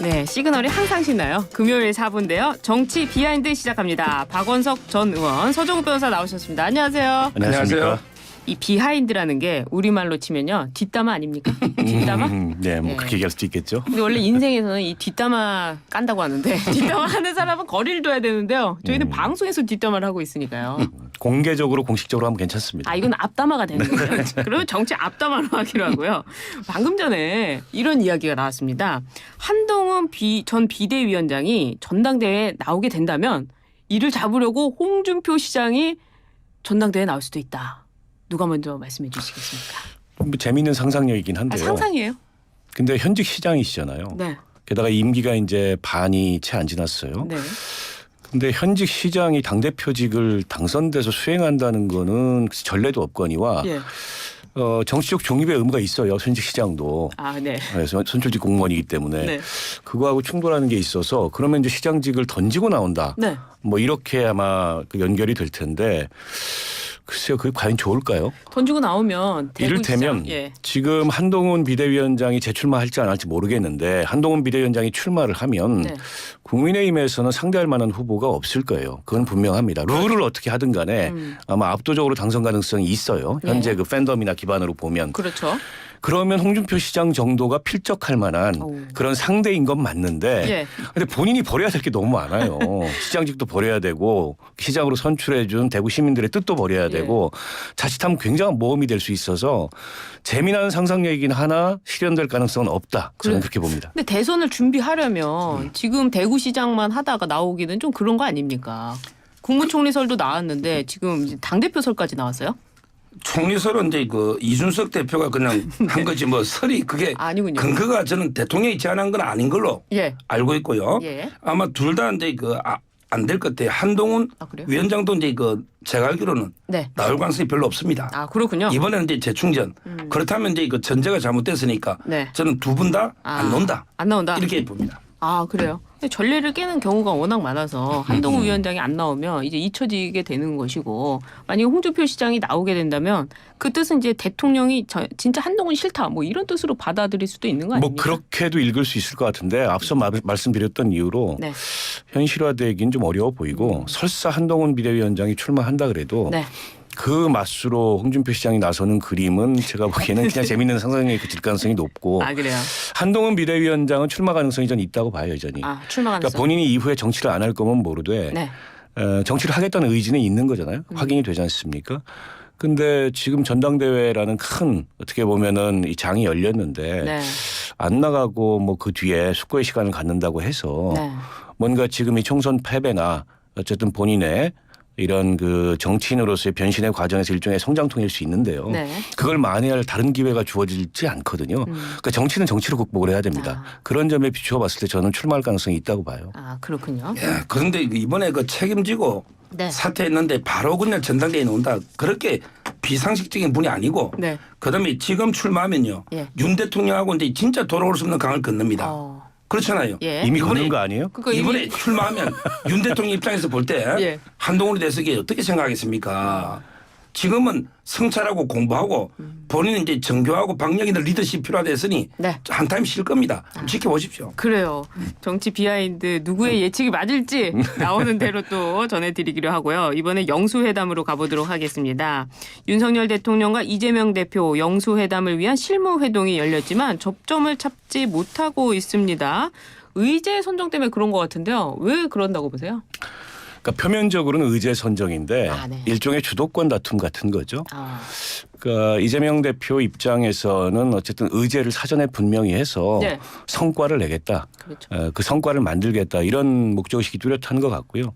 네, 시그널이 항상 신나요. 금요일 4부인데요. 정치 비하인드 시작합니다. 박원석 전 의원, 서정우 변호사 나오셨습니다. 안녕하세요. 안녕하세요. 이 비하인드라는 게 우리말로 치면요. 뒷담화 아닙니까? 뒷담화? 네, 뭐 네. 그렇게 얘기할 수도 있겠죠. 근데 원래 인생에서는 이 뒷담화 깐다고 하는데 뒷담화 하는 사람은 거리를 둬야 되는데요. 저희는 방송에서 뒷담화를 하고 있으니까요. 공개적으로 공식적으로 하면 괜찮습니다. 아, 이건 앞담화가 되는 거예요. 그러면 정치 앞담화로 하기로 하고요. 방금 전에 이런 이야기가 나왔습니다. 한동훈 전 비대위원장이 전당대회에 나오게 된다면 이를 잡으려고 홍준표 시장이 전당대회에 나올 수도 있다. 누가 먼저 말씀해 주시겠습니까? 뭐 재미있는 상상력이긴 한데요. 상상이에요. 근데 현직 시장이시잖아요. 네. 게다가 임기가 이제 반이 채 안 지났어요. 네. 근데 현직 시장이 당대표직을 당선돼서 수행한다는 거는 전례도 없거니와 예. 정치적 중립의 의무가 있어요. 현직 시장도. 아, 네. 그래서 선출직 공무원이기 때문에 네. 그거하고 충돌하는 게 있어서 그러면 이제 시장직을 던지고 나온다. 네. 뭐 이렇게 아마 그 연결이 될 텐데 글쎄요, 그게 과연 좋을까요? 던지고 나오면 이를테면 대구시장. 예. 지금 한동훈 비대위원장이 재출마할지 안 할지 모르겠는데 한동훈 비대위원장이 출마를 하면 네. 국민의힘에서는 상대할 만한 후보가 없을 거예요. 그건 분명합니다. 룰을 어떻게 하든 간에 아마 압도적으로 당선 가능성이 있어요. 현재 예. 그 팬덤이나 기반으로 보면. 그렇죠. 그러면 홍준표 시장 정도가 필적할 만한 오. 그런 상대인 건 맞는데 예. 근데 본인이 버려야 될 게 너무 많아요. 시장직도 버려야 되고 시장으로 선출해 준 대구 시민들의 뜻도 버려야 되고 자칫하면 굉장한 모험이 될 수 있어서 재미난 상상력이긴 하나 실현될 가능성은 없다. 저는 그렇게 봅니다. 근데 대선을 준비하려면 지금 대구시장만 하다가 나오기는 좀 그런 거 아닙니까? 국무총리설도 나왔는데 지금 이제 당대표설까지 나왔어요? 총리설은 이제 그 이준석 대표가 그냥 한 거지 뭐 설이 그게 아니군요. 근거가 저는 대통령이 제안한 건 아닌 걸로 예. 알고 있고요. 예. 아마 둘 다 이제 그 안 될 것 같아요. 한동훈 아, 그래요? 위원장도 이제 그 제가 알기로는 네. 나올 가능성이 별로 없습니다. 아, 그렇군요. 이번에는 이제 재충전. 그렇다면 이제 그 전제가 잘못됐으니까 네. 저는 두 분 다 안 논다. 안 나온다. 이렇게 봅니다. 아, 그래요? 근데 전례를 깨는 경우가 워낙 많아서 한동훈 위원장이 안 나오면 이제 잊혀지게 되는 것이고 만약에 홍준표 시장이 나오게 된다면 그 뜻은 이제 대통령이 진짜 한동훈 싫다 뭐 이런 뜻으로 받아들일 수도 있는 거 뭐 아닙니까? 그렇게도 읽을 수 있을 것 같은데 앞서 말씀드렸던 이유로 네. 현실화되긴 좀 어려워 보이고 설사 한동훈 비대위원장이 출마한다 그래도 네. 그 맛으로 홍준표 시장이 나서는 그림은 제가 보기에는 그냥 재밌는 상상력이 그칠 가능성이 높고 아, 그래요? 한동훈 비대위원장은 출마 가능성이 전 있다고 봐요 여전히. 아, 출마 가능성. 그러니까 본인이 이후에 정치를 안 할 거면 모르되 네. 정치를 하겠다는 의지는 있는 거잖아요. 확인이 되지 않습니까? 근데 지금 전당대회라는 큰 어떻게 보면은 이 장이 열렸는데 네. 안 나가고 뭐 그 뒤에 숙고의 시간을 갖는다고 해서 네. 뭔가 지금 이 총선 패배나 어쨌든 본인의 이런 그 정치인으로서의 변신의 과정에서 일종의 성장통일 수 있는데요. 네. 그걸 만회할 다른 기회가 주어지지 않거든요. 그러니까 정치는 정치로 극복을 해야 됩니다. 그런 점에 비추어 봤을 때 저는 출마할 가능성이 있다고 봐요. 아, 그렇군요. 예, 그런데 이번에 그 책임지고 네. 사퇴했는데 바로 그냥 전당대회에 나온다. 그렇게 비상식적인 분이 아니고 네. 그다음에 지금 출마하면요. 예. 윤 대통령하고 이제 진짜 돌아올 수 없는 강을 건넙니다. 어. 그렇잖아요. 예. 이미 이번에 거는 거 아니에요? 그거 이번에 출마하면 윤 대통령 입장에서 볼 때 예. 한동훈에 대해서 이게 어떻게 생각하겠습니까? 지금은 성찰하고 공부하고 본인은 이제 정교하고 방역 있는 리더십 필요하다 했으니 네. 한 타임 쉴 겁니다. 좀 지켜보십시오. 그래요. 정치 비하인드 누구의 예측이 맞을지 나오는 대로 또 전해드리기로 하고요. 이번에 영수회담으로 가보도록 하겠습니다. 윤석열 대통령과 이재명 대표 영수회담을 위한 실무회동이 열렸지만 접점을 찾지 못하고 있습니다. 의제 선정 때문에 그런 것 같은데요. 왜 그런다고 보세요? 그러니까 표면적으로는 의제 선정인데 아, 네. 일종의 주도권 다툼 같은 거죠. 아, 그러니까 이재명 대표 입장에서는 어쨌든 의제를 사전에 분명히 해서 네. 성과를 내겠다. 그렇죠. 그 성과를 만들겠다. 이런 목적의식이 뚜렷한 것 같고요.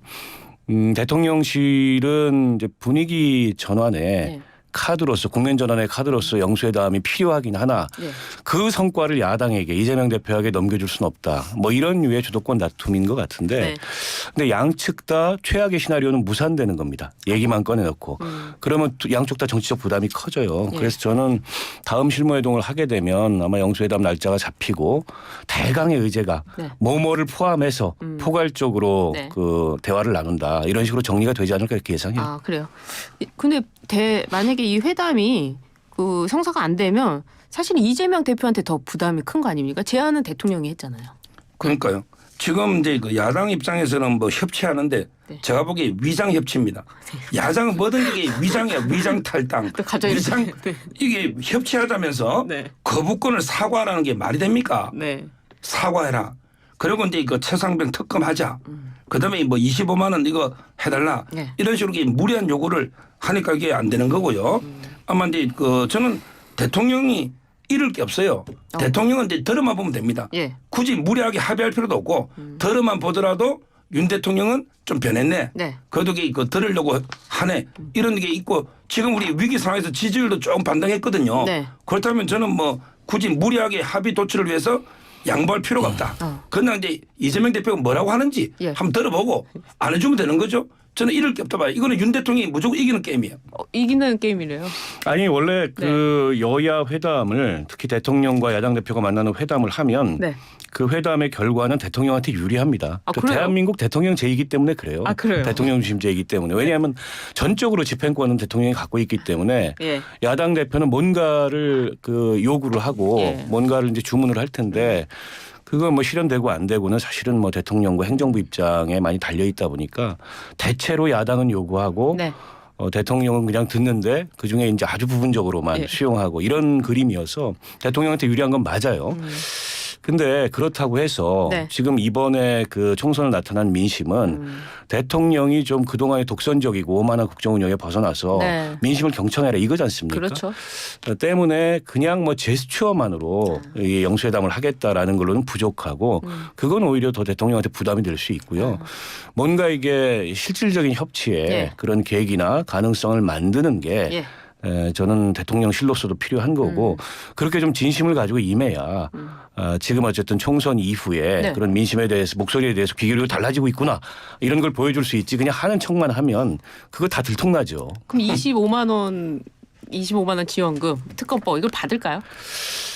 대통령실은 이제 분위기 전환에 네. 카드로서 국면 전환의 카드로서 영수회담이 필요하긴 하나 네. 그 성과를 야당에게 이재명 대표에게 넘겨줄 수는 없다. 뭐 이런 류의 주도권 다툼인 것 같은데 네. 근데 양측 다 최악의 시나리오는 무산되는 겁니다. 얘기만 꺼내놓고. 그러면 양쪽 다 정치적 부담이 커져요. 예. 그래서 저는 다음 실무회동을 하게 되면 아마 영수회담 날짜가 잡히고 대강의 의제가 네. 뭐뭐를 포함해서 포괄적으로 네. 그 대화를 나눈다. 이런 식으로 정리가 되지 않을까 이렇게 예상해요. 아, 그래요. 근데 만약에 이 회담이 그 성사가 안 되면 사실 이재명 대표한테 더 부담이 큰 거 아닙니까? 제안은 대통령이 했잖아요. 그러니까요. 지금 이제 그 야당 입장에서는 뭐 협치하는데 네. 제가 보기에 위장 협치입니다. 야당은 뭐든 이게 위장이야. 위장 탈당. 또 갑자기 위장 네. 이게 협치하자면서 네. 거부권을 사과하라는 게 말이 됩니까? 네. 사과해라. 그리고 이제 이거 최상병 특검하자. 그다음에 뭐 25만 원 이거 해달라. 네. 이런 식으로 이게 무리한 요구를 하니까 이게 안 되는 거고요. 아마 이제 그 저는 대통령이 잃을 게 없어요. 대통령은 이제 들어만 보면 됩니다. 예. 굳이 무리하게 합의할 필요도 없고 들어만 보더라도 윤 대통령은 좀 변했네. 네. 그래도 이거 들으려고 하네. 이런 게 있고 지금 우리 위기 상황에서 지지율도 조금 반등했거든요. 네. 그렇다면 저는 뭐 굳이 무리하게 합의 도출을 위해서 양보할 필요가 없다. 그러나 이제 이재명 대표가 뭐라고 하는지 예. 한번 들어보고 안 해주면 되는 거죠. 저는 잃을 게 없다 봐요. 이거는 윤 대통령이 무조건 이기는 게임이에요. 이기는 게임이래요. 아니 원래 그 여야 회담을 특히 대통령과 야당 대표가 만나는 회담을 하면 네. 그 회담의 결과는 대통령한테 유리합니다. 아, 그 그래요? 대한민국 대통령제이기 때문에 그래요. 아, 그래요? 대통령 중심제이기 때문에. 왜냐하면 전적으로 집행권은 대통령이 갖고 있기 때문에 예. 야당 대표는 뭔가를 그 요구를 하고 예. 뭔가를 이제 주문을 할 텐데 그거 뭐 실현되고 안 되고는 사실은 뭐 대통령과 행정부 입장에 많이 달려 있다 보니까 대체로 야당은 요구하고 네. 대통령은 그냥 듣는데 그중에 이제 아주 부분적으로만 예. 수용하고 이런 그림이어서 대통령한테 유리한 건 맞아요. 근데 그렇다고 해서 네. 지금 이번에 그 총선을 나타난 민심은 대통령이 좀 그동안의 독선적이고 오만한 국정 운영에 벗어나서 네. 민심을 경청해라 이거지 않습니까? 그렇죠. 때문에 그냥 뭐 제스처만으로 이 영수회담을 하겠다라는 걸로는 부족하고 그건 오히려 더 대통령한테 부담이 될 수 있고요. 뭔가 이게 실질적인 협치에 예. 그런 계획이나 가능성을 만드는 게 저는 대통령실로서도 필요한 거고 그렇게 좀 진심을 가지고 임해야 지금 어쨌든 총선 이후에 네. 그런 민심에 대해서 목소리에 대해서 귀 기울이고 달라지고 있구나 이런 걸 보여줄 수 있지 그냥 하는 척만 하면 그거 다 들통나죠. 그럼 25만 원 지원금 특검법 이걸 받을까요?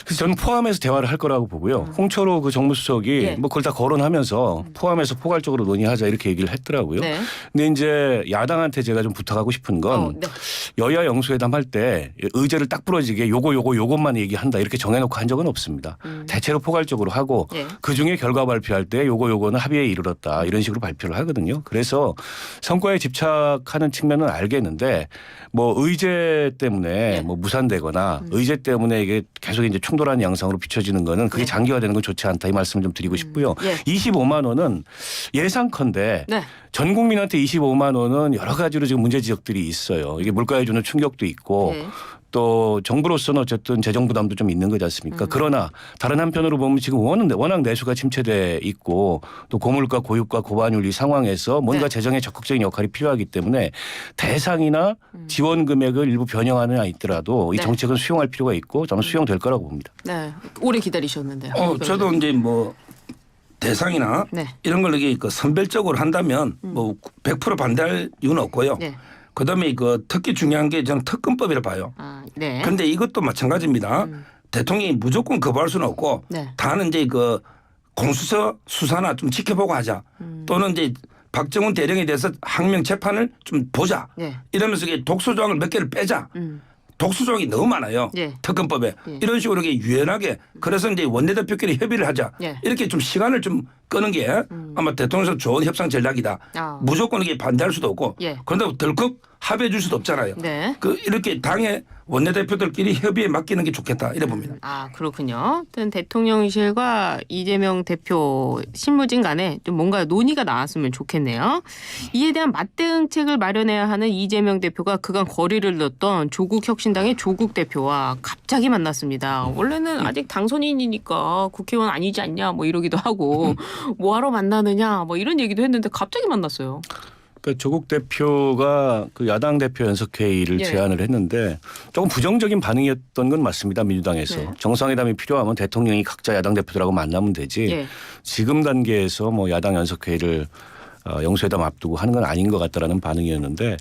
그래서 저는 포함해서 대화를 할 거라고 보고요. 홍철호 그 정무수석이 예. 뭐 그걸 다 거론하면서 포함해서 포괄적으로 논의하자 이렇게 얘기를 했더라고요. 네. 근데 이제 야당한테 제가 좀 부탁하고 싶은 건 네. 여야 영수회담 할 때 의제를 딱 부러지게 요것만 얘기한다 이렇게 정해놓고 한 적은 없습니다. 대체로 포괄적으로 하고 예. 그중에 결과 발표할 때 요거는 합의에 이르렀다 이런 식으로 발표를 하거든요. 그래서 성과에 집착하는 측면은 알겠는데 뭐 의제 때문에 뭐 무산되거나 의제 때문에 이게 계속 이제 충돌하는 양상으로 비춰지는 거는 그게 장기화되는 건 좋지 않다 이 말씀을 좀 드리고 싶고요. 예. 25만 원은 예상컨대 네. 전 국민한테 25만 원은 여러 가지로 지금 문제 지적들이 있어요. 이게 물가에 주는 충격도 있고 네. 또 정부로서는 어쨌든 재정 부담도 좀 있는 거지 않습니까? 그러나 다른 한편으로 보면 지금 워낙 내수가 침체돼 있고 또 고물가 고유가 고반율 이 상황에서 뭔가 네. 재정에 적극적인 역할이 필요하기 때문에 대상이나 지원 금액을 일부 변형하는 아니더라도 이 네. 정책은 수용할 필요가 있고 저는 수용될 거라고 봅니다. 네. 오래 기다리셨는데요. 저도 이제 뭐 대상이나 네. 이런 걸 이게 그 선별적으로 한다면 뭐 100% 반대할 이유는 없고요. 네. 그다음에 그 특히 중요한 게 저는 특검법이라 봐요. 네. 그런데 이것도 마찬가지입니다. 대통령이 무조건 거부할 수는 없고 네. 다는 이제 그 공수처 수사나 좀 지켜보고 하자. 또는 이제 박정훈 대령에 대해서 항명 재판을 좀 보자. 네. 이러면서 이게 독소조항을 몇 개를 빼자. 독소조항이 너무 많아요. 예. 특검법에. 이런 식으로 이렇게 유연하게 그래서 이제 원내대표끼리 협의를 하자. 예. 이렇게 좀 시간을 좀 끄는 게 아마 대통령에서 좋은 협상 전략이다. 무조건 이게 반대할 수도 없고 예. 그런데 덜컥 합의해 줄 수도 없잖아요. 네. 이렇게 당의 원내대표들끼리 협의에 맡기는 게 좋겠다. 이래 봅니다. 그렇군요. 하여튼 대통령실과 이재명 대표 실무진 간에 좀 뭔가 논의가 나왔으면 좋겠네요. 이에 대한 맞대응책을 마련해야 하는 이재명 대표가 그간 거리를 뒀던 조국혁신당의 조국 대표와 갑자기 만났습니다. 원래는 아직 당선인이니까 국회의원 아니지 않냐 뭐 이러기도 하고 뭐하러 만나느냐 뭐 이런 얘기도 했는데 갑자기 만났어요. 그러니까 조국 대표가 그 야당 대표 연석회의를 예. 제안을 했는데 조금 부정적인 반응이었던 건 맞습니다. 민주당에서. 네. 정상회담이 필요하면 대통령이 각자 야당 대표들하고 만나면 되지. 예. 지금 단계에서 뭐 야당 연석회의를 영수회담 앞두고 하는 건 아닌 것 같다라는 반응이었는데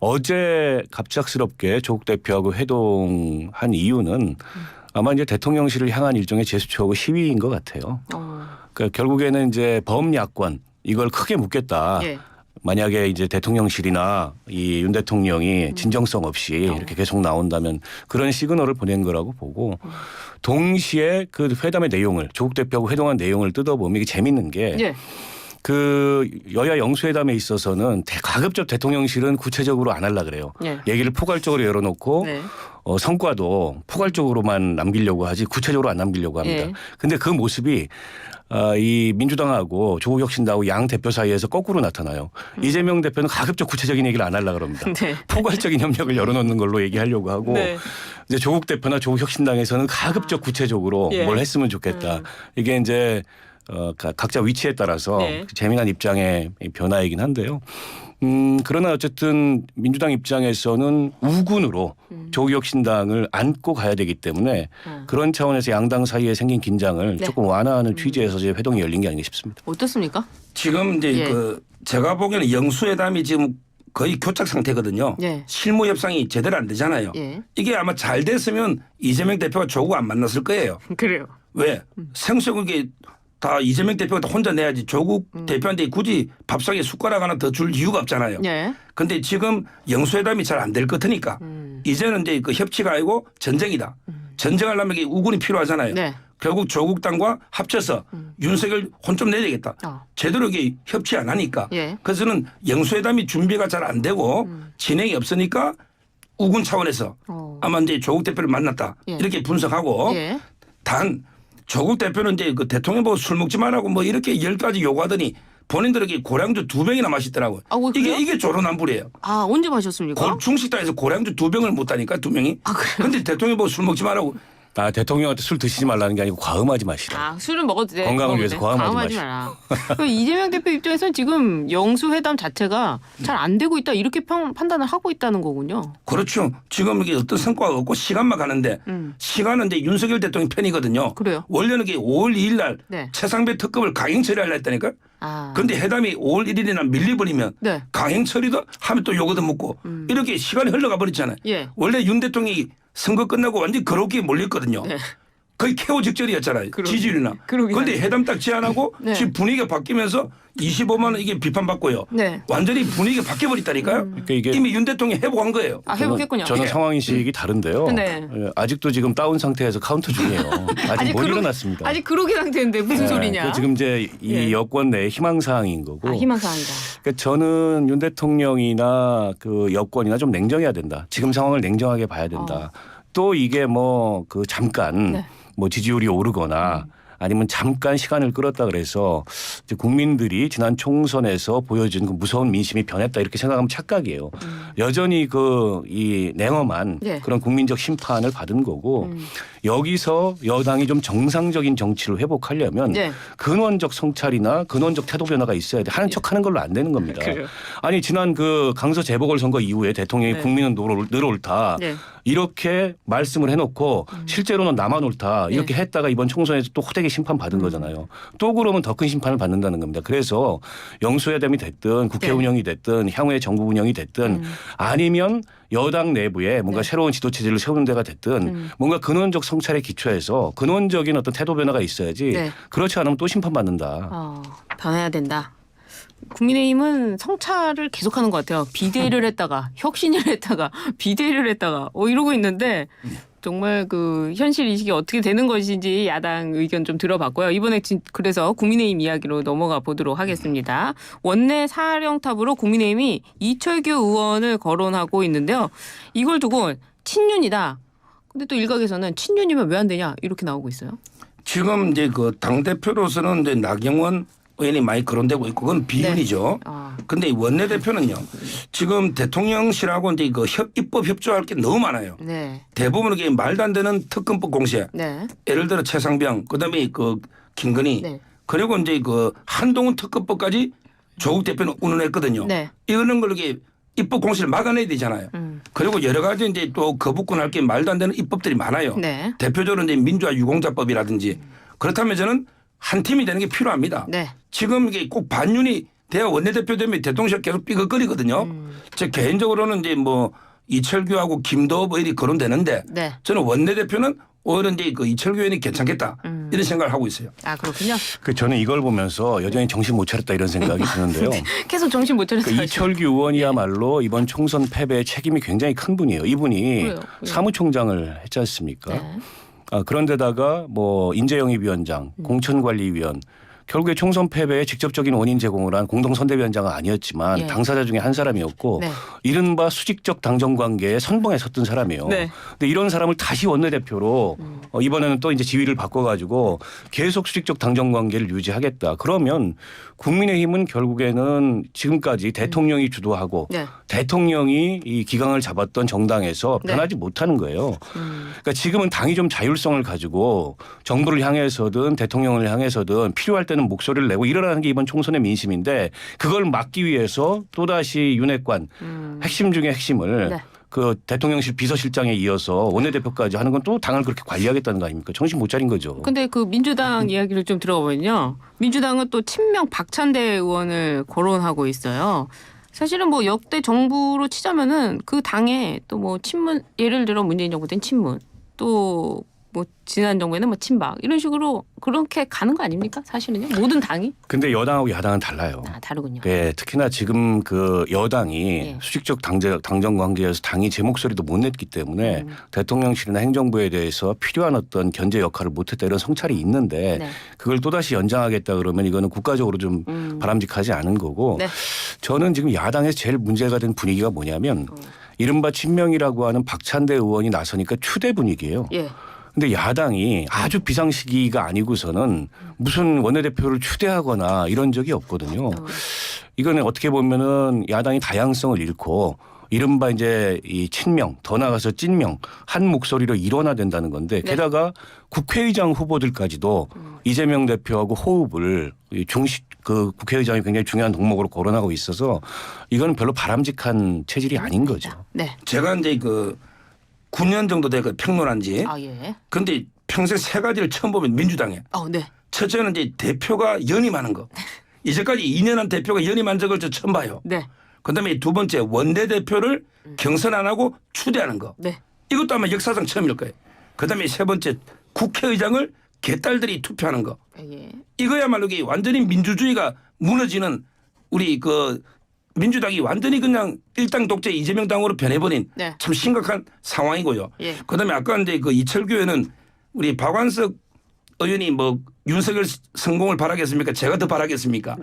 어제 갑작스럽게 조국 대표하고 회동한 이유는 아마 이제 대통령실을 향한 일종의 제스처하고 시위인 것 같아요. 그러니까 결국에는 이제 범야권 이걸 크게 묻겠다. 예. 만약에 이제 대통령실이나 이 윤 대통령이 진정성 없이 이렇게 계속 나온다면 그런 시그널을 보낸 거라고 보고 동시에 그 회담의 내용을 조국 대표하고 회동한 내용을 뜯어보면 이게 재밌는 게 예. 그 여야 영수회담에 있어서는 가급적 대통령실은 구체적으로 안 하려 그래요. 예. 얘기를 포괄적으로 열어놓고 네. 성과도 포괄적으로만 남기려고 하지 구체적으로 안 남기려고 합니다. 예. 근데 그 모습이 이 민주당하고 조국혁신당하고 양 대표 사이에서 거꾸로 나타나요. 이재명 대표는 가급적 구체적인 얘기를 안 하려고 그럽니다. 네. 포괄적인 협력을 열어놓는 걸로 얘기하려고 하고 네. 이제 조국 대표나 조국혁신당에서는 가급적 구체적으로 예. 뭘 했으면 좋겠다. 이게 이제 각자 위치에 따라서 네. 재미난 입장의 변화이긴 한데요. 그러나 어쨌든 민주당 입장에서는 우군으로 조국혁신당을 안고 가야 되기 때문에 그런 차원에서 양당 사이에 생긴 긴장을 네. 조금 완화하는 취지에서 이제 회동이 열린 게 아닌가 싶습니다. 어떻습니까? 지금 이제 예. 그 제가 보기에는 영수회담이 지금 거의 교착 상태거든요. 예. 실무 협상이 제대로 안 되잖아요. 예. 이게 아마 잘 됐으면 이재명 대표가 조국 안 만났을 거예요. 그래요. 왜? 생소하게 다 이재명 대표가 다 혼자 내야지 조국 대표한테 굳이 밥상에 숟가락 하나 더 줄 이유가 없잖아요. 예. 근데 지금 영수회담이 잘 안 될 것 같으니까 이제는 이제 그 협치가 아니고 전쟁이다. 전쟁하려면 이게 우군이 필요하잖아요. 네. 결국 조국당과 합쳐서 윤석열 혼 좀 내야 되겠다. 제대로 이게 협치 안 하니까. 예. 그래서는 영수회담이 준비가 잘 안 되고 진행이 없으니까 우군 차원에서 아마 이제 조국 대표를 만났다. 예. 이렇게 분석하고 예. 단 조국 대표는 이제 그 대통령 보고 술 먹지 말라고 뭐 이렇게 10가지 요구하더니 본인들에게 고량주 2병이나 마시더라고요. 아, 왜 그래요? 이게 조로남불이에요. 아, 언제 마셨습니까? 중식당에서 고량주 2병을 못 다니까 2명이. 아, 그래요? 근데 대통령 보고 술 먹지 말라고. 대통령한테 술 드시지 말라는 게 아니고 과음하지 마시라. 아, 술은 먹어도 돼. 건강을 먹어도 위해서 돼. 과음하지 마라. 이재명 대표 입장에서는 지금 영수회담 자체가 잘 안 되고 있다 이렇게 판단을 하고 있다는 거군요. 그렇죠. 지금 이게 어떤 성과가 없고 시간만 가는데 시간은 이제 윤석열 대통령 편이거든요. 그래요? 원래는 이게 5월 2일 날 네. 최상배 특검을 강행 처리하려 했다니까. 아. 그런데 회담이 5월 1일이나 밀려버리면 네. 강행 처리도 하면 또 요거도 묻고 이렇게 시간이 흘러가 버렸잖아요. 예. 원래 윤 대통령이 선거 끝나고 완전히 그렇게 몰렸거든요. 네. 거의 KO 직전이었잖아요. 지지율이나. 그런데 회담 딱 제안하고 네. 지금 분위기가 바뀌면서 25만 원 이게 비판받고요. 네. 완전히 분위기가 바뀌어버렸다니까요. 그러니까 이게 이미 윤 대통령이 회복한 거예요. 아, 회복했군요. 저는 예. 상황인식이 다른데요. 네. 아직도 지금 다운 상태에서 카운터 중이에요. 아직 못 일어났습니다. 아직 그러기 상태인데 무슨 소리냐? 지금 이제 이 예. 여권 내 희망 사항인 거고. 희망사항이다. 그러니까 저는 윤 대통령이나 그 여권이나 좀 냉정해야 된다. 지금 상황을 냉정하게 봐야 된다. 또 이게 뭐 그 잠깐 네. 뭐 지지율이 오르거나 아니면 잠깐 시간을 끌었다 그래서 이제 국민들이 지난 총선에서 보여준 그 무서운 민심이 변했다 이렇게 생각하면 착각이에요. 여전히 그 이 냉엄한 네. 그런 국민적 심판을 받은 거고 여기서 여당이 좀 정상적인 정치를 회복하려면 네. 근원적 성찰이나 근원적 태도 변화가 있어야 돼. 하는 척하는 걸로 안 되는 겁니다. 그래요. 아니 지난 그 강서 재보궐 선거 이후에 대통령이 네. 국민은 늘 옳다. 네. 이렇게 말씀을 해놓고 실제로는 나만 옳다. 이렇게 했다가 이번 총선에서 또 호되게 심판 받은 거잖아요. 또 그러면 더 큰 심판을 받는다는 겁니다. 그래서 영수회담이 됐든 국회 네. 운영이 됐든 향후의 정부 운영이 됐든 아니면 여당 내부에 뭔가 네. 새로운 지도 체제를 세우는 데가 됐든 뭔가 근원적 성찰에 기초해서 근원적인 어떤 태도 변화가 있어야지 네. 그렇지 않으면 또 심판받는다. 변해야 된다. 국민의힘은 성찰을 계속하는 것 같아요. 비대위를 했다가 혁신을 했다가 비대위를 했다가 이러고 있는데 정말 그 현실 인식이 어떻게 되는 것인지 야당 의견 좀 들어봤고요. 이번에 그래서 국민의힘 이야기로 넘어가 보도록 하겠습니다. 원내 사령탑으로 국민의힘이 이철규 의원을 거론하고 있는데요. 이걸 두고 친윤이다. 근데 또 일각에서는 친윤이면 왜 안 되냐 이렇게 나오고 있어요. 지금 이제 그 당대표로서는 이제 나경원 의원이 많이 거론되고 있고 그건 비윤이죠. 근데 이 원내대표는요. 지금 대통령실하고 이제 그 입법 협조할 게 너무 많아요. 네. 대부분 이게 말도 안 되는 특검법 공세. 네. 예를 들어 최상병, 그다음에 그 김건희, 네. 그리고 이제 그 한동훈 특검법까지 조국 대표는 운운했거든요. 네. 이거는 걸 이렇게 입법 공세를 막아내야 되잖아요. 그리고 여러 가지 이제 또 거부권 할 게 말도 안 되는 입법들이 많아요. 네. 대표적으로 이제 민주화 유공자법이라든지 그렇다면 저는 한 팀이 되는 게 필요합니다. 네. 지금 이게 꼭 반윤이 대화 원내대표 되면 대통령 계속 삐걱거리거든요. 제 개인적으로는 이제 뭐 이철규하고 김도읍 의원이 거론되는데 네. 저는 원내대표는 오히려 이제 그 이철규 의원이 괜찮겠다 이런 생각을 하고 있어요. 아 그렇군요. 저는 이걸 보면서 여전히 정신 못 차렸다 이런 생각이 드는데요. 계속 정신 못 차려서 이철규 의원이야말로 이번 총선 패배의 책임이 굉장히 큰 분이에요. 이분이 그래요. 사무총장을 했지 않습니까? 네. 그런데다가 뭐 인재영입위원장, 공천관리위원 결국에 총선 패배에 직접적인 원인 제공을 한 공동선대위원장은 아니었지만 예. 당사자 중에 한 사람이었고 네. 이른바 수직적 당정관계에 선봉에 섰던 사람이에요. 네. 근데 이런 사람을 다시 원내대표로 이번에는 또 이제 지위를 바꿔가지고 계속 수직적 당정관계를 유지하겠다. 그러면 국민의힘은 결국에는 지금까지 대통령이 주도하고 네. 대통령이 이 기강을 잡았던 정당에서 네. 변하지 못하는 거예요. 그러니까 지금은 당이 좀 자율성을 가지고 정부를 향해서든 대통령을 향해서든 필요할 때는 목소리를 내고 이러라는 게 이번 총선의 민심인데 그걸 막기 위해서 또다시 윤핵관 핵심 중에 핵심을 네. 그 대통령실 비서실장에 이어서 원내대표까지 하는 건 또 당을 그렇게 관리하겠다는 거 아닙니까? 정신 못 차린 거죠. 근데 그 민주당 이야기를 좀 들어보면요. 민주당은 또 친명 박찬대 의원을 거론하고 있어요. 사실은 뭐 역대 정부로 치자면은 그 당에 또 뭐 친문 예를 들어 문재인 정부 때는 친문 또 뭐 지난 정부에는 뭐 친박 이런 식으로 그렇게 가는 거 아닙니까? 사실은요. 모든 당이 근데 여당하고 야당은 달라요. 다르군요. 네, 특히나 지금 그 여당이 예. 수직적 당정 관계에서 당이 제 목소리도 못 냈기 때문에 대통령실이나 행정부에 대해서 필요한 어떤 견제 역할을 못했다 이런 성찰이 있는데 네. 그걸 또다시 연장하겠다 그러면 이거는 국가적으로 좀 바람직하지 않은 거고 네. 저는 지금 야당에서 제일 문제가 된 분위기가 뭐냐면 이른바 친명이라고 하는 박찬대 의원이 나서니까 추대 분위기예요. 예. 근데 야당이 아주 비상시기가 아니고서는 무슨 원내대표를 추대하거나 이런 적이 없거든요. 이거는 어떻게 보면은 야당이 다양성을 잃고 이른바 이제 이 친명 더 나아가서 찐명 한 목소리로 일원화된다는 건데 네. 게다가 국회의장 후보들까지도 이재명 대표하고 호흡을 그 국회의장이 굉장히 중요한 덕목으로 거론하고 있어서 이거는 별로 바람직한 체질이 아닌 거죠. 네. 제가 이제 그 9년 정도 되고 평론한 지. 아 예. 근데 평생 세 가지를 처음 보면 민주당에. 네. 첫째는 이제 대표가 연임하는 거. 이제까지 2년 한 대표가 연임한 적을 저 처음 봐요. 네. 그다음에 두 번째 원내대표를 경선 안 하고 추대하는 거. 네. 이것도 아마 역사상 처음일 거예요. 그다음에 세 번째 국회의장을 개딸들이 투표하는 거. 예. 이거야말로 완전히 민주주의가 무너지는 우리 그 민주당이 완전히 그냥 일당 독재 이재명 당으로 변해버린 네. 참 심각한 상황이고요. 예. 그다음에 아까 이제 그 이철규 의원은 우리 박완석 의원이 뭐 윤석열 성공을 바라겠습니까? 제가 더 바라겠습니까?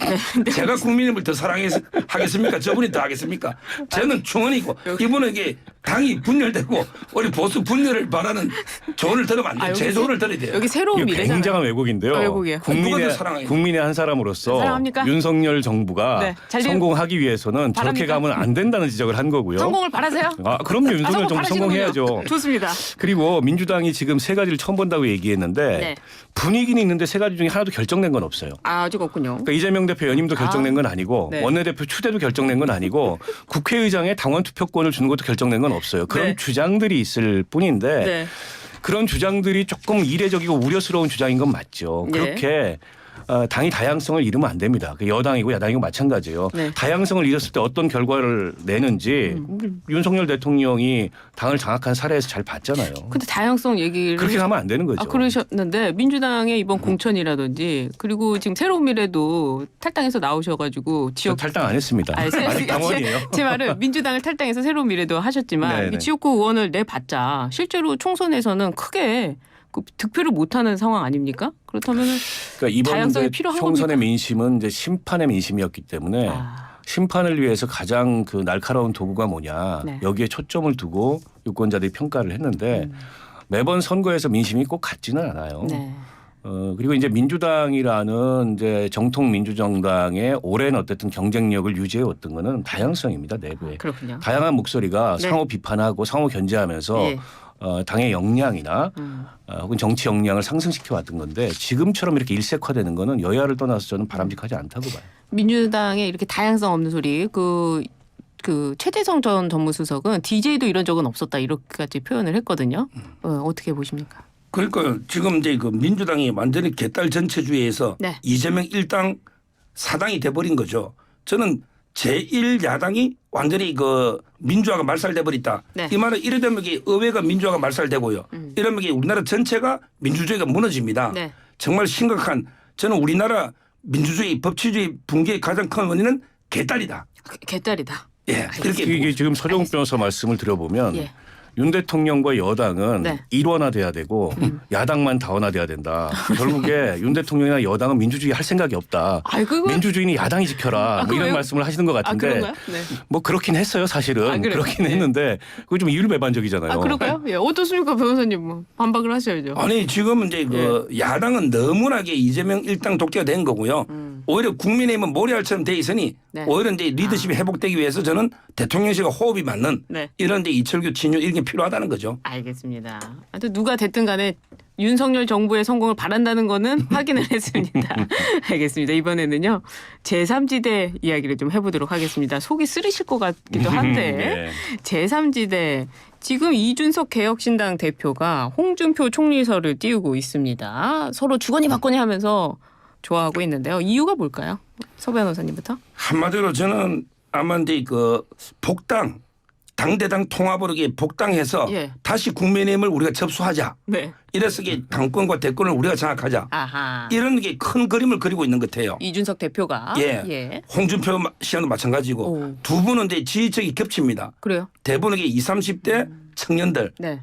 제가 국민을 더 사랑하겠습니까? 저분이 더 하겠습니까? 저는 충원이고 이분은 이게 당이 분열되고 우리 보수 분열을 바라는 조언을 들으면 안 돼요. 제 조언을 들어야 돼요. 여기 새로운 이거 미래잖아요. 굉장한 왜곡인데요. 왜곡이에요. 누가 더 사랑해요? 국민의 한 사람으로서 사랑합니까? 윤석열 정부가 네, 잘 성공하기 위해서는 저렇게 바랍니까? 가면 안 된다는 지적을 한 거고요. 성공을 바라세요? 그럼요. 윤석열 성공 정부 바라시는군요. 성공해야죠. 좋습니다. 그리고 민주당이 지금 세 가지를 처음 본다고 얘기했는데 네. 분위기는 있는데 세 가지 중에 하나도 결정된 건 없어요. 아직 없군요. 그러니까 이재명 대표 연임도 결정된 건 아니고 네. 원내대표 추대도 결정된 건 아니고 국회의장에 당원 투표권을 주는 것도 결정된 건 없어요. 그런 네. 주장들이 있을 뿐인데 네. 그런 주장들이 조금 이례적이고 우려스러운 주장인 건 맞죠. 네. 그렇게 당이 다양성을 잃으면 안 됩니다. 그 여당이고 야당이고 마찬가지예요. 네. 다양성을 잃었을 때 어떤 결과를 내는지 윤석열 대통령이 당을 장악한 사례에서 잘 봤잖아요. 근데 다양성 얘기를 그렇게 가면 안 되는 거죠. 그러셨는데 민주당의 이번 공천이라든지 그리고 지금 새로운 미래도 탈당해서 나오셔가지고 저 지역 탈당 안 했습니다. 아니, 아직 당원이에요. 제 말은 민주당을 탈당해서 새로운 미래도 하셨지만 네네. 지역구 의원을 내봤자 실제로 총선에서는 크게 그 득표를 못하는 상황 아닙니까? 그렇다면 그러니까 이번 다양성이 이제 필요한 총선의 겁니까? 민심은 이제 심판의 민심이었기 때문에 심판을 위해서 가장 그 날카로운 도구가 뭐냐 네. 여기에 초점을 두고 유권자들이 평가를 했는데 매번 선거에서 민심이 꼭 같지는 않아요. 네. 그리고 이제 민주당이라는 이제 정통 민주정당의 오랜 어쨌든 경쟁력을 유지해 왔던 거는 다양성입니다 내부에. 그렇군요. 다양한 목소리가 네. 상호 비판하고 상호 견제하면서 예. 당의 역량이나 혹은 정치 역량을 상승시켜 왔던 건데 지금처럼 이렇게 일색화되는 거는 여야를 떠나서 저는 바람직하지 않다고 봐요. 민주당의 이렇게 다양성 없는 소리 그 최재성 전 정무수석은 DJ도 이런 적은 없었다 이렇게까지 표현을 했거든요. 어떻게 보십니까? 그러니까 지금 이제 그 민주당이 완전히 개딸 전체주의에서 네. 이재명 1당 4당이 돼버린 거죠. 저는 제1야당이 완전히 그 민주화가 말살돼 버렸다. 네. 이 말은 이래 되면 의회가 민주화가 말살되고요. 이러면 이게 우리나라 전체가 민주주의가 무너집니다. 네. 정말 심각한 저는 우리나라 민주주의 법치주의 붕괴의 가장 큰 원인은 개딸이다. 개딸이다. 예, 그렇게 이게 지금 서정욱 변호사 말씀을 들어보면 예. 윤 대통령과 여당은 네. 일원화돼야 되고 야당만 다원화돼야 된다. 결국에 윤 대통령이나 여당은 민주주의 할 생각이 없다. 아이, 그거- 민주주의는 야당이 지켜라. 뭐 그래요? 이런 말씀을 하시는 것 같은데 그런가요? 네. 뭐 그렇긴 했어요. 사실은 아, 그래요? 그렇긴 네. 했는데 그거 좀 이율배반적이잖아요. 그럴까요? 예. 어떻습니까, 변호사님? 뭐 반박을 하셔야죠. 아니 지금 이제 그 야당은 너무나게 이재명 일당 독재가 된 거고요. 오히려 국민의힘은 모래알처럼 돼 있으니 네. 오히려 이제 리더십이 회복되기 위해서 저는 대통령실과 호흡이 맞는 네. 이런 이제 이철규 진유 이런 게 필요하다는 거죠. 알겠습니다. 하여튼 누가 됐든 간에 윤석열 정부의 성공을 바란다는 거는 확인을 했습니다. 알겠습니다. 이번에는요. 제3지대 이야기를 좀 해보도록 하겠습니다. 속이 쓰리실 것 같기도 한데 네. 제3지대 지금 이준석 개혁신당 대표가 홍준표 총리설을 띄우고 있습니다. 서로 주거니 받거니 하면서 좋아하고 있는데요. 이유가 뭘까요? 서 변호사님부터. 한마디로 저는 아마 이제 그 복당 당대당 통합으로 이게 복당해서 예. 다시 국민의힘을 우리가 접수하자. 네. 이래서 이게 당권과 대권을 우리가 장악하자. 아하. 이런 게 큰 그림을 그리고 있는 것 같아요. 이준석 대표가. 예. 홍준표 시장도 마찬가지고 오. 두 분은 이제 지지층이 겹칩니다. 그래요? 대부분 이게 20, 30대 청년들 네.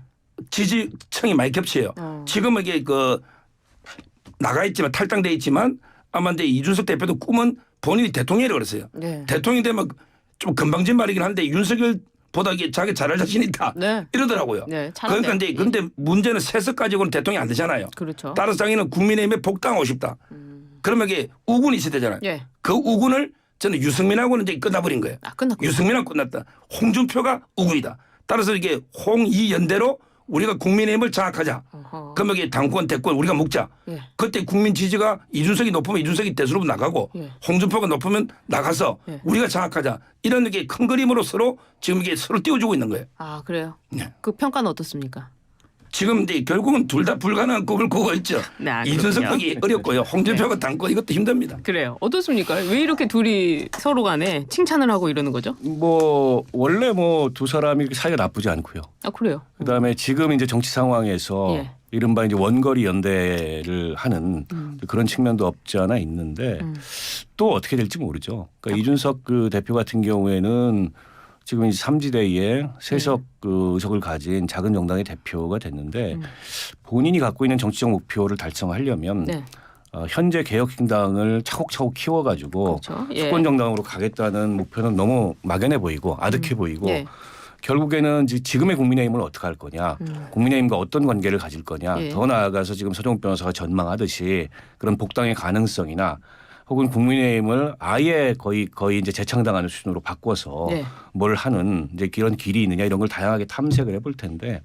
지지층이 많이 겹쳐요. 어. 지금 이게 그 나가 있지만 탈당돼 있지만 아마 이제 이준석 대표도 꿈은 본인이 대통령이라고 그랬어요. 네. 대통령이 되면 좀 금방진 말이긴 한데 윤석열보다 이게 자기 잘할 자신 있다. 네. 이러더라고요. 네, 잘하네요. 그러니까 이제 근데 문제는 세석 가지고는 대통령이 안 되잖아요. 그렇죠. 따라서 자기는 국민의힘에 복당하고 싶다. 그러면 이게 우군이 있어야 되잖아요. 예. 그 우군을 저는 유승민하고는 이제 끝나버린 거예요. 끝났고. 유승민하고 끝났다. 홍준표가 우군이다. 따라서 이게 홍이 연대로 우리가 국민의힘을 장악하자. 어허. 그러면 이게 당권 대권 우리가 먹자. 예. 그때 국민 지지가 이준석이 높으면 이준석이 대수로 나가고 예. 홍준표가 높으면 나가서 예. 우리가 장악하자. 이런 게 큰 그림으로 서로 지금 이게 서로 띄워주고 있는 거예요. 아, 그래요? 네. 그 평가는 어떻습니까? 지금 이제 결국은 둘 다 불가능한 꿈을 꾸고 있죠. 네, 아, 이준석 그렇군요. 하기 어렵고요. 홍준표가 당권 이것도 힘듭니다. 그래요. 어떻습니까? 왜 이렇게 둘이 서로 간에 칭찬을 하고 이러는 거죠? 뭐 원래 뭐 두 사람이 이렇게 사이가 나쁘지 않고요. 아, 그래요? 그다음에 지금 이제 정치 상황에서 예. 이른바 이제 원거리 연대를 하는 그런 측면도 없지 않아 있는데 또 어떻게 될지 모르죠. 그러니까 이준석 그 대표 같은 경우에는 지금 이제 3지대에 세석 그 의석을 가진 작은 정당의 대표가 됐는데 본인이 갖고 있는 정치적 목표를 달성하려면 네. 현재 개혁신당을 차곡차곡 키워가지고 그렇죠. 예. 수권 정당으로 가겠다는 목표는 너무 막연해 보이고 아득해 보이고 예. 결국에는 지금의 국민의힘을 어떻게 할 거냐, 국민의힘과 어떤 관계를 가질 거냐, 예. 더 나아가서 지금 서정욱 변호사가 전망하듯이 그런 복당의 가능성이나 혹은 국민의힘을 아예 거의 이제 재창당하는 수준으로 바꿔서 네. 뭘 하는 이제 이런 길이 있느냐 이런 걸 다양하게 탐색을 해볼 텐데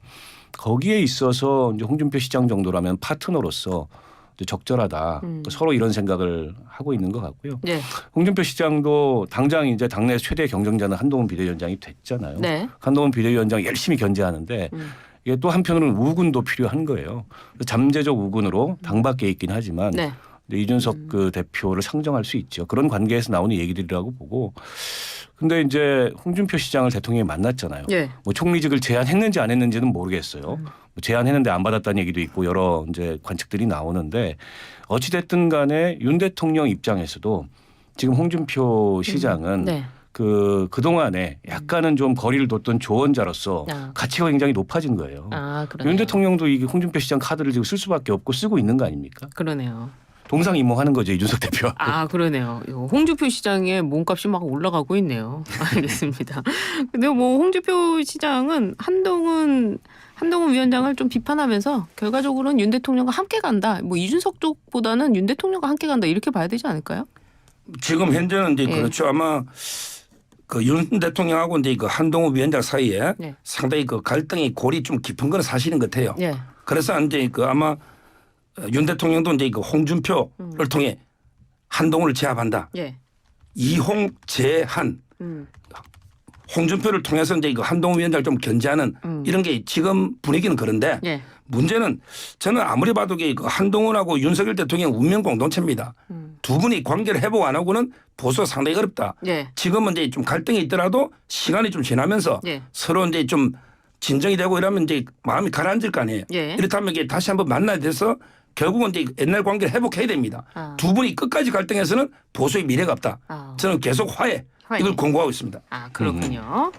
거기에 있어서 이제 홍준표 시장 정도라면 파트너로서 이제 적절하다. 서로 이런 생각을 하고 있는 것 같고요. 네. 홍준표 시장도 당장 이제 당내 최대 경쟁자는 한동훈 비대위원장이 됐잖아요. 네. 한동훈 비대위원장 열심히 견제하는데 이게 또 한편으로는 우군도 필요한 거예요. 잠재적 우군으로 당 밖에 있긴 하지만 네. 이준석 그 대표를 상정할 수 있죠. 그런 관계에서 나오는 얘기들이라고 보고. 근데 이제 홍준표 시장을 대통령이 만났잖아요. 예. 뭐 총리직을 제안했는지 안 했는지는 모르겠어요. 뭐 제안했는데 안 받았다는 얘기도 있고 여러 이제 관측들이 나오는데 어찌 됐든 간에 윤 대통령 입장에서도 지금 홍준표 시장은 네. 그동안에 약간은 좀 거리를 뒀던 조언자로서 아. 가치가 굉장히 높아진 거예요. 아, 그러네요. 윤 대통령도 이게 홍준표 시장 카드를 지금 쓸 수밖에 없고 쓰고 있는 거 아닙니까? 그러네요. 동상이몽하는 거죠 이준석 대표. 아, 그러네요. 이거 홍준표 시장의 몸값이 막 올라가고 있네요. 알겠습니다. 근데 뭐 홍준표 시장은 한동훈 위원장을 좀 비판하면서 결과적으로는 윤 대통령과 함께 간다. 뭐 이준석 쪽보다는 윤 대통령과 함께 간다 이렇게 봐야 되지 않을까요? 지금 현재는 이제 예. 그렇죠. 아마 그 윤 대통령하고 이제 그 한동훈 위원장 사이에 네. 상당히 그 갈등이 골이 좀 깊은 건 사실인 것 같아요. 예. 그래서 이제 그 아마 윤 대통령도 이제 그 홍준표를 통해 한동훈을 제압한다. 예. 이홍 제한 홍준표를 통해서 이제 그 한동훈 위원장을 좀 견제하는 이런 게 지금 분위기는 그런데 예. 문제는 저는 아무리 봐도 그 한동훈하고 윤석열 대통령 운명 공동체입니다. 두 분이 관계를 회복 안 하고는 보수가 상당히 어렵다. 예. 지금은 이제 좀 갈등이 있더라도 시간이 좀 지나면서 예. 서로 이제 좀 진정이 되고 이러면 이제 마음이 가라앉을 거 아니에요. 예. 이렇다면 이게 다시 한번 만나야 돼서 결국은 이제 옛날 관계를 회복해야 됩니다. 두 분이 끝까지 갈등해서는 보수의 미래가 없다. 저는 계속 화해. 이걸 공고하고 있습니다. 아, 그렇군요.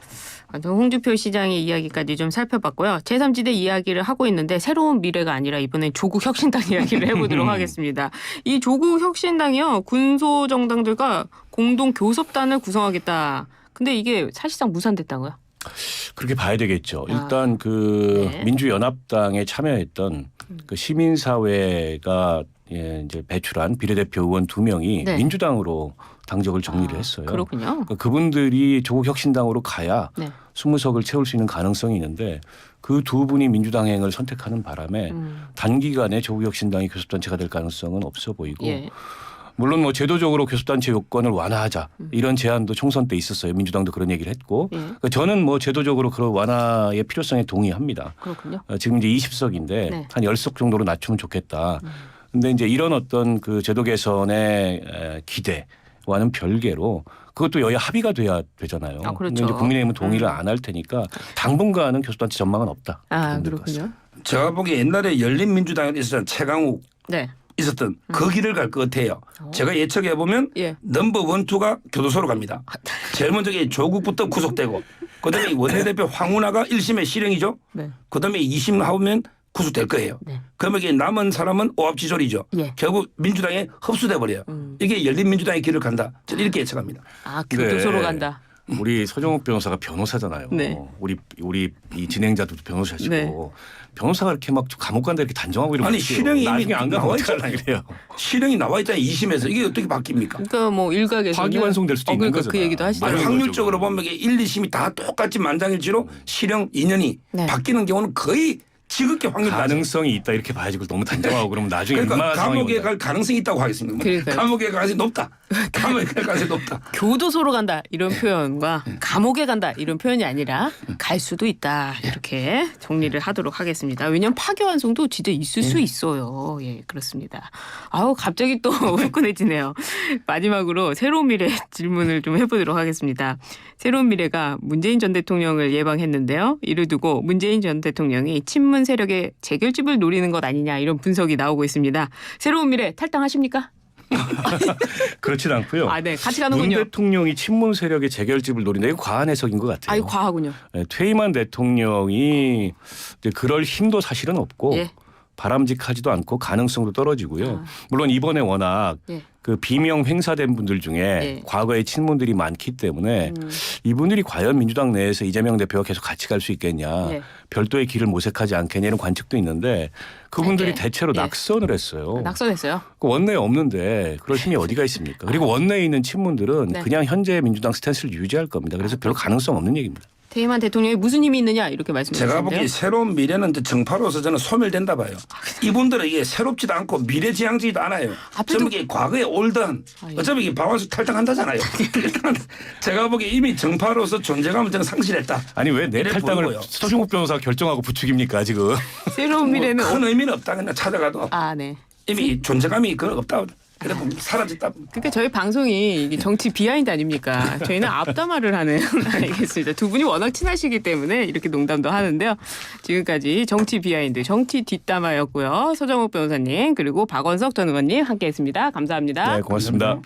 홍준표 시장의 이야기까지 좀 살펴봤고요. 제3지대 이야기를 하고 있는데 새로운 미래가 아니라 이번엔 조국혁신당 이야기를 해보도록 하겠습니다. 이 조국혁신당이요. 군소정당들과 공동 교섭단을 구성하겠다. 근데 이게 사실상 무산됐다고요? 그렇게 봐야 되겠죠. 일단 그 네. 민주연합당에 참여했던 그 시민사회가 이제 배출한 비례대표 의원 2명이 네. 민주당으로 당적을 정리를 했어요. 그렇군요. 그러니까 그분들이 조국혁신당으로 가야 네. 20석을 채울 수 있는 가능성이 있는데 그 두 분이 민주당행을 선택하는 바람에 단기간에 조국혁신당이 교섭단체가 될 가능성은 없어 보이고 예. 물론 뭐 제도적으로 교섭단체 요건을 완화하자 이런 제안도 총선 때 있었어요. 민주당도 그런 얘기를 했고 예. 그러니까 저는 뭐 제도적으로 그런 완화의 필요성에 동의합니다. 그렇군요. 지금 이제 20석인데 네. 한 10석 정도로 낮추면 좋겠다. 근데 이제 이런 어떤 그 제도 개선의 기대와는 별개로 그것도 여야 합의가 돼야 되잖아요. 아, 그렇죠. 근데 이제 국민의힘은 동의를 안 할 테니까 당분간은 교섭단체 전망은 없다. 아, 그런 것 그렇군요. 제가 보기에 옛날에 열린민주당에 있었던 최강욱 네. 있었던 그 길을 갈 것 같아요. 제가 예측해 보면 예. 넘버 1, 2가 교도소로 갑니다. 제일 먼저 조국부터 구속되고 그다음에 원내대표 황운하가 1심의 실형이죠. 네. 그다음에 2심 하면 구속될 거예요. 네. 그러면 이게 남은 사람은 오합지졸이죠. 예. 결국 민주당에 흡수돼 버려요. 이게 열린민주당의 길을 간다. 저는 이렇게 예측합니다. 아, 교도소로 네. 간다. 우리 서정욱 변호사가 변호사잖아요. 네. 우리 이 진행자도 변호사시고 네. 변호사가 이렇게 막 감옥 간다 이렇게 단정하고 이러면 아니, 어떡해요? 실형이 이미 나중에 안 가면 나와 어떡하려고 있잖아요. 그래요. 실형이 나와 있잖아요. 2심에서 이게 어떻게 바뀝니까? 그러니까 뭐 일각에서 파기환송될 수도 있는 그러니까 거잖아. 그 얘기도 하시죠. 아니, 맞아요. 확률적으로 보면 이게 1, 2심이 다 똑같이 만장일치로 실형 2년이 네. 바뀌는 경우는 거의 지극히 확률이 낮아요. 가능성이 있다 이렇게 봐야지 그걸 너무 단정하고 그러면 나중에 그러니까 얼마나 상황이 감옥에 온다. 갈 가능성이 있다고 하겠습니다. 그러니까요. 감옥에 갈 가능성이 높다. 감옥에 갈 가능성이 높다. 교도소로 간다 이런 표현과 감옥에 간다 이런 표현이 아니라 갈 수도 있다 이렇게 정리를 하도록 하겠습니다. 왜냐하면 파기환송도 진짜 있을 수 있어요. 예, 그렇습니다. 아우 갑자기 또 후끈해지네요. 마지막으로 새로운 미래 질문을 좀 해보도록 하겠습니다. 새로운 미래가 문재인 전 대통령을 예방했는데요. 이를 두고 문재인 전 대통령이 친문 세력의 재결집을 노리는 것 아니냐 이런 분석이 나오고 있습니다. 새로운 미래 탈당하십니까? 그렇진 않고요. 아, 네, 같이 문 가는군요. 대통령이 친문 세력의 재결집을 노린다. 이거 과한 해석인 것 같아요. 아이 과하군요. 네, 퇴임한 대통령이 이제 그럴 힘도 사실은 없고 예. 바람직하지도 않고 가능성도 떨어지고요. 물론 이번에 워낙 예. 그 비명 횡사된 분들 중에 예. 과거에 친문들이 많기 때문에 이분들이 과연 민주당 내에서 이재명 대표가 계속 같이 갈 수 있겠냐. 예. 별도의 길을 모색하지 않겠냐 이런 관측도 있는데 그분들이 예. 대체로 예. 낙선을 했어요. 낙선했어요. 그 원내에 없는데 그럴 힘이 어디가 있습니까? 그리고 원내에 있는 친문들은 네. 그냥 현재 민주당 스탠스를 유지할 겁니다. 그래서 별 가능성 없는 얘기입니다. 퇴임한 대통령이 무슨 힘이 있느냐 이렇게 제가 말씀하셨는데요. 보기에 새로운 미래는 이제 정파로서 저는 소멸된다 봐요. 이분들은 이게 새롭지도 않고 미래지향지도 않아요. 앞에도- 전부 이게 과거에 올드한 예. 어차피 이게 박완수 탈당한다잖아요. 일단 제가 보기에 이미 정파로서 존재감을 저는 상실했다. 아니 왜 내 이래 탈당을 보이고요. 서종욱 변호사가 결정하고 부추깁니까 지금? 새로운 미래는 큰 의미는 없다. 그냥 찾아가도 네. 이미 존재감이 그건 없다. 그래 보면 사라졌다. 그러니까 저희 방송이 이게 정치 비하인드 아닙니까? 저희는 앞담화를 하는 알겠습니다. 두 분이 워낙 친하시기 때문에 이렇게 농담도 하는데요. 지금까지 정치 비하인드, 정치 뒷담화였고요. 서정욱 변호사님 그리고 박원석 전 의원님 함께했습니다. 감사합니다. 네, 고맙습니다.